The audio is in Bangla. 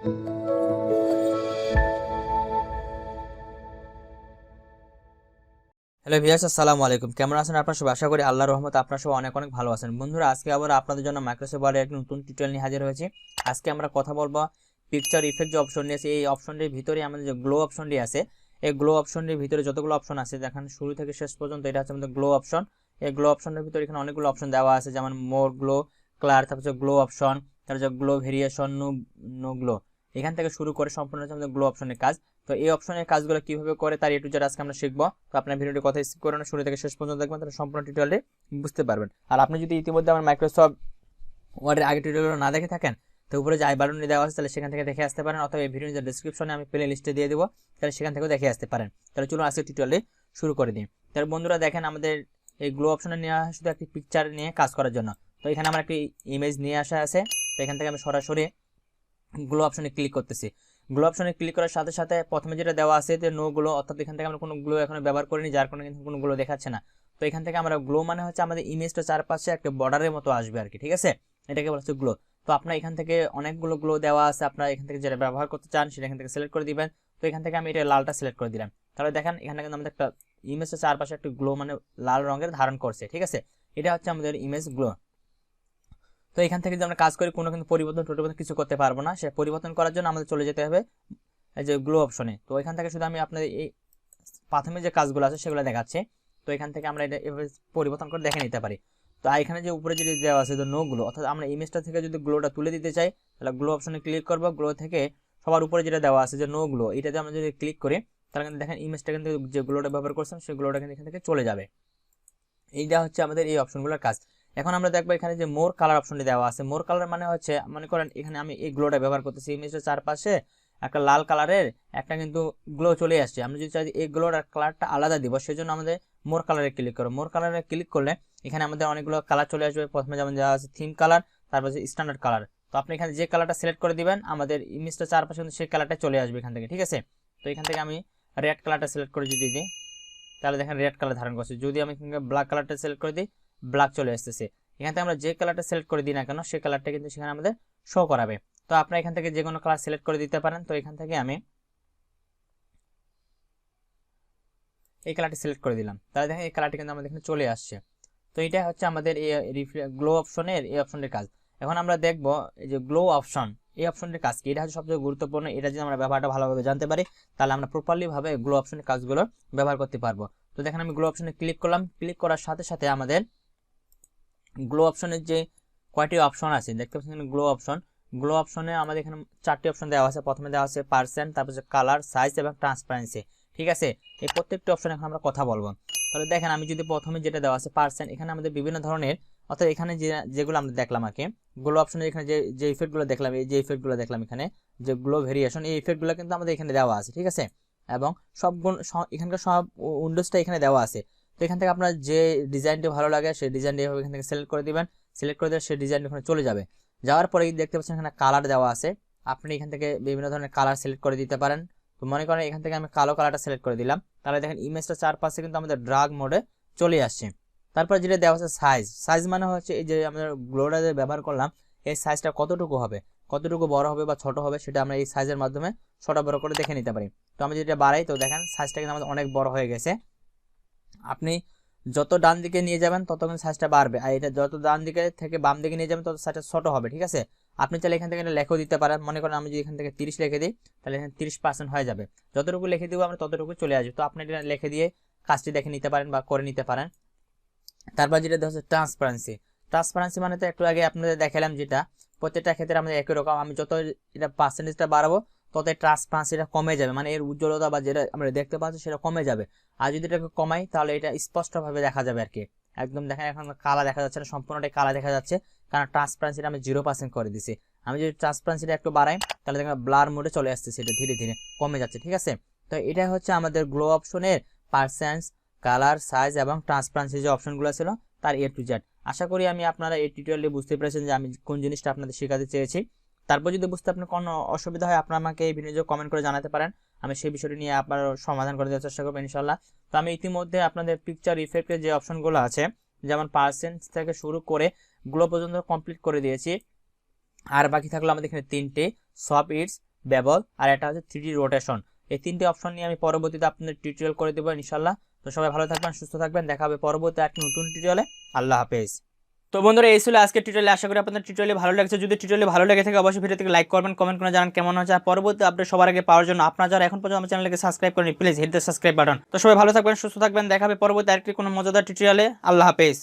হ্যালো ভিউয়ার্স, আসসালামু আলাইকুম। কেমন আছেন আপনারা সবাই? আশা করি আল্লাহর রহমতে আপনারা সবাই অনেক অনেক ভালো আছেন। বন্ধুরা, আজকে আবার আপনাদের জন্য মাইক্রোসফট ওয়ার্ডের এক নতুন টিউটোরিয়াল নিয়ে হাজির হয়েছি। আজকে আমরা কথা বলবো পিকচার ইফেক্ট যে অপশন আছে, এই অপশনটির ভিতরে আমাদের যে গ্লো অপশনটি আছে, এই গ্লো অপশনটির ভিতরে যতগুলো অপশন আছে দেখেন শুরু থেকে শেষ পর্যন্ত, এটা হচ্ছে আমাদের গ্লো অপশন। এই গ্লো অপশনের ভিতরে এখানে অনেকগুলো অপশন দেওয়া আছে, যেমন মোর গ্লো, ক্লার, তারপর গ্লো অপশন, তারপর গ্লো ভেরিয়েশন, নো গ্লো, এখান থেকে শুরু করে সম্পূর্ণ হচ্ছে আমাদের গ্লো অপশনের কাজ। তো এই অপশনের কাজগুলো কিভাবে করে তার এ টু জেড আজকে আমরা শিখবো। তো আপনার ভিডিওটি কথা স্কিপ করে না, শুরু থেকে শেষ পর্যন্ত দেখবেন, তাহলে সম্পূর্ণ টিউটোরিয়ালটি বুঝতে পারবেন। আর আপনি যদি ইতিমধ্যে আমার মাইক্রোসফট ওয়ার্ডের আগে টিউটোরিয়াল না দেখে থাকেন, তো উপরে যে আই বাটনটি দেওয়া আছে তাহলে সেখান থেকে দেখে আসতে পারেন, অথবা এই ভিডিওর যে ডেসক্রিপশনে আমি প্লে লিস্টে দিয়ে দেবো, তাহলে সেখান থেকেও দেখে আসতে পারেন। তাহলে চলুন আজকে টিউটোরিয়ালটি শুরু করে দিই। তাহলে বন্ধুরা দেখেন, আমাদের এই গ্লো অপশনে নিয়ে আসা শুধু একটি পিকচার নিয়ে কাজ করার জন্য। তো এখানে আমার একটি ইমেজ নিয়ে আসা আছে। তো এখান থেকে আমি সরাসরি গ্লো অপশনে ক্লিক করতেছি। গ্লো অপশনে ক্লিক করার সাথে সাথে প্রথমে যেটা দেওয়া আছে যে নো গ্লো, অর্থাৎ এখান থেকে আমরা কোনো গ্লো এখন ব্যবহার করিনি, যার কারণে কিন্তু কোনো গ্লো দেখাচ্ছে না। তো এখান থেকে আমরা গ্লো মানে হচ্ছে আমাদের ইমেজটা চারপাশে একটা বর্ডারের মতো আসবে আর কি, ঠিক আছে, এটাকে বলা হচ্ছে গ্লো। তো আপনার এখান থেকে অনেকগুলো গ্লো দেওয়া আছে, আপনারা এখান থেকে যেটা ব্যবহার করতে চান সেটা এখান থেকে সিলেক্ট করে দিবেন। তো এখান থেকে আমি এটা লালটা সিলেক্ট করে দিলাম। তাহলে দেখেন এখানে কিন্তু আমাদের একটা ইমেজটা চারপাশে একটা গ্লো মানে লাল রঙের ধারণ করছে, ঠিক আছে, এটা হচ্ছে আমাদের ইমেজ গ্লো। তো এখান থেকে যদি আমরা কাজ করি কোনো কিন্তু পরিবর্তন কিছু করতে পারবো না। সে পরিবর্তন করার জন্য আমাদের চলে যেতে হবে এই যে গ্লো অপশনে। তো এখান থেকে শুধু আমি আপনাদের এই প্রাথমিক যে কাজগুলো আছে সেগুলো দেখাচ্ছি। তো এখান থেকে আমরা এটা এভাবে পরিবর্তন করে দেখে নিতে পারি। তো এখানে যে উপরে যেটি দেওয়া আছে নো গ্লো, অর্থাৎ আমরা ইমেজটা থেকে যদি গ্লোটা তুলে দিতে চাই, তাহলে গ্লো অপশনে ক্লিক করবো। গ্লো থেকে সবার উপরে যেটা দেওয়া আছে যে নো গ্লো, এটাতে আমরা যদি ক্লিক করি তাহলে কিন্তু দেখেন ইমেজটা কিন্তু যে গ্লোটা ব্যবহার করছেন সেই গ্লোটা কিন্তু এখান থেকে চলে যাবে। এইটা হচ্ছে আমাদের এই অপশনগুলোর কাজ। এখন আমরা দেখবো এখানে যে মোর কালার অপশনটি দেওয়া আছে। মোর কালার মানে হচ্ছে, মনে করেন এখানে আমি এই গ্লোটা ব্যবহার করতেছি, ইমেজের চারপাশে একটা লাল কালারের একটা কিন্তু গ্লো চলে আসছে। আমরা যদি চাই এই গ্লোর কালারটা আলাদা দিব, সেজন্য আমাদের মোর কালারে ক্লিক করো। মোর কালারে ক্লিক করলে এখানে আমাদের অনেকগুলো কালার চলে আসবে। প্রথমে যেমন দেওয়া আছে থিম কালার, তারপর স্ট্যান্ডার্ড কালার। তো আপনি এখানে যে কালারটা সিলেক্ট করে দিবেন, আমাদের ইমেজটা চারপাশে কিন্তু সেই কালারটা চলে আসবে এখান থেকে, ঠিক আছে। তো এখান থেকে আমি রেড কালারটা সিলেক্ট করে যদি দিই, তাহলে দেখেন রেড কালার ধারণ করছে। যদি আমি ব্ল্যাক কালারটা সিলেক্ট করে দিই, ব্ল্যাক চলে আসতেছে। এখান থেকে আমরা যে কালারটা সিলেক্ট করে দিই না কেন, সেই কালারটা কিন্তু সেখানে আমাদের শো করাবে। তো আপনারা এখান থেকে যে কোনো কালার সিলেক্ট করে দিতে পারেন। তো এখান থেকে আমি এই কালারটি সিলেক্ট করে দিলাম, তাহলে দেখেন এই কালারটি কিন্তু আমাদের এখানে চলে আসছে। তো এটা হচ্ছে আমাদের এই গ্লো অপশনের এই অপশনটির কাজ। এখন আমরা দেখব এই যে গ্লো অপশন, এই অপশনটির কাজ কি। এটা হচ্ছে সবচেয়ে গুরুত্বপূর্ণ। এটা যদি আমরা ব্যবহারটা ভালোভাবে জানতে পারি, তাহলে আমরা প্রপারলি ভাবে গ্লো অপশনের কাজগুলো ব্যবহার করতে পারবো। তো দেখেন আমি গ্লো অপশনে ক্লিক করলাম। ক্লিক করার সাথে সাথে আমাদের গ্লো অপশনের যে কয়টি অপশন আছে দেখতে পাচ্ছেন, গ্লো অপশন, গ্লো অপশনে আমাদের এখানে 4টি অপশন দেওয়া আছে। প্রথমে দেওয়া আছে পার্সেন্ট, তারপর কালার, সাইজ এবং ট্রান্সপারেন্সি, ঠিক আছে। এই প্রত্যেকটি অপশন এখন আমরা কথা বলবো। তাহলে দেখেন আমি যদি প্রথমে যেটা দেওয়া আছে পার্সেন্ট, এখানে আমাদের বিভিন্ন ধরনের, অর্থাৎ এখানে যেগুলো আমরা দেখলাম আগে গ্লো অপশনে, এখানে যে ইফেক্টগুলো দেখলাম, এই যে ইফেক্টগুলো দেখলাম এখানে যে গ্লো ভেরিয়েশন, এই ইফেক্টগুলো কিন্তু আমাদের এখানে দেওয়া আছে, ঠিক আছে। এবং সব এখানকার সব উইন্ডোজটা এখানে দেওয়া আছে। তো এখান থেকে আপনার যে ডিজাইনটি ভালো লাগে সেই ডিজাইনটি এভাবে এখান থেকে সিলেক্ট করে দিবেন। সিলেক্ট করে দিলে সেই ডিজাইনটি ওখানে চলে যাবে। যাওয়ার পরে দেখতে পাচ্ছেন এখানে কালার দেওয়া আছে। আপনি এখান থেকে বিভিন্ন ধরনের কালার সিলেক্ট করে দিতে পারেন। তো মনে করেন এখান থেকে আমি কালো কালারটা সিলেক্ট করে দিলাম, তাহলে দেখেন ইমেজটা চারপাশে কিন্তু আমাদের ড্রাগ মোডে চলে আসছে। তারপর যেটা দেওয়া আছে সাইজ, সাইজ মানে হচ্ছে এই যে আমরা গ্লোটা যে ব্যবহার করলাম, এই সাইজটা কতটুকু হবে, কতটুকু বড় হবে বা ছোট হবে, সেটা আমরা এই সাইজের মাধ্যমে ছোট বড় করে দেখে নিতে পারি। তো আমি যেটা বাড়াই, তো দেখেন সাইজটা কিন্তু আমাদের অনেক বড় হয়ে গেছে। আপনি যত ডান দিকে নিয়ে যাবেন তত কিন্তু সাইজটা বাড়বে, আর এটা যত ডান দিকে থেকে বাম দিকে নিয়ে যাবেন তত সাইজটা ছোট হবে, ঠিক আছে। আপনি চাইলে এখান থেকে লেখও দিতে পারেন। মনে করেন আমি যদি এখান থেকে 30 লিখে দিই, তাহলে এখানে 30% হয়ে যাবে। যতটুকু লিখে দিব আমরা ততটুকু চলে আসবে। তো আপনি এটা লিখে দিয়ে কাজটি দেখে নিতে পারেন বা করে নিতে পারেন। তারপর যেটা হচ্ছে ট্রান্সপারেন্সি, ট্রান্সপারেন্সি মানে তো একটু আগে আপনাদের দেখালাম, যেটা প্রত্যেকটা ক্ষেত্রে আমাদের একই রকম। আমি যত এটা পার্সেন্টেজটা বাড়াবো তত ট্রান্সপারেন্সিটা কমে যাবে, মানে এর উজ্জ্বলতা বা যেটা আমরা দেখতে পাচ্ছি সেটা কমে যাবে। আর যদি এটাকে কমাই তাহলে এটা স্পষ্টভাবে দেখা যাবে আর কি। একদম দেখেন এখন কালা দেখা যাচ্ছে না, সম্পূর্ণটাই কালা দেখা যাচ্ছে, কারণ ট্রান্সপারেন্সিটা আমি 0% করে দিছি। আমি যদি ট্রান্সপারেন্সিটা একটু বাড়াই তাহলে দেখেন ব্লার মোডে চলে আসছে, সেটা ধীরে ধীরে কমে যাচ্ছে, ঠিক আছে। তো এটা হচ্ছে আমাদের গ্লো অপশনের পার্সেন্ট, কালার, সাইজ এবং ট্রান্সপারেন্সি যে অপশনগুলো ছিল তার এ টু জেড। আশা করি আমি আপনারা এই টিউটোরিয়ালে বুঝতে পেরেছেন যে আমি কোন জিনিসটা আপনাদের শেখাতে চেয়েছি। তারপর যদি বুঝতে আপনার কোনো অসুবিধা হয়, আপনারা আমাকে এই ভিডিওতে কমেন্ট করে জানাতে পারেন। আমি সেই বিষয়টি নিয়ে আপনার সমাধান করে দেওয়ার চেষ্টা করবো ইনশাল্লাহ। তো আমি ইতিমধ্যে আপনাদের পিকচার ইফেক্টের যে অপশনগুলো আছে, যেমন পার্সেন্ট থেকে শুরু করে গ্লো পর্যন্ত কমপ্লিট করে দিয়েছি। আর বাকি থাকলো আমাদের এখানে 3টে, সফট ইটস, বেবল, আর একটা হচ্ছে 3D রোটেশন। এই তিনটে অপশন নিয়ে আমি পরবর্তীতে আপনাদের টিউটোরিয়াল করে দেবো ইনশাল্লাহ। তো সবাই ভালো থাকবেন, সুস্থ থাকবেন, দেখা হবে পরবর্তী একটা নতুন টিউটোরিয়ালে। আল্লাহ হাফেজ। তো বন্ধুরা, এই ছিল আজকের টিউটোরিয়াল। আশা করি আপনাদের টিউটোরিয়াল ভালো লাগছে। যদি টিউটোরিয়াল ভালো লেগে থাকে অবশ্যই ভিডিওতে লাইক করবেন, কমেন্ট করে জানান কেমন হচ্ছে। আর পরবর্তী আপডেট সবার আগে পাওয়ার জন্য আপনারা যারা এখন পর্যন্ত আমার চ্যানেলকে সাবস্ক্রাইব করেন, please hit the subscribe button. তো সবাই ভালো থাকবেন, সুস্থ থাকবেন, দেখা হবে পরবর্তী আরেকটি কোনো মজাদার টিউটোরিয়ালে। আল্লাহ হাফেজ।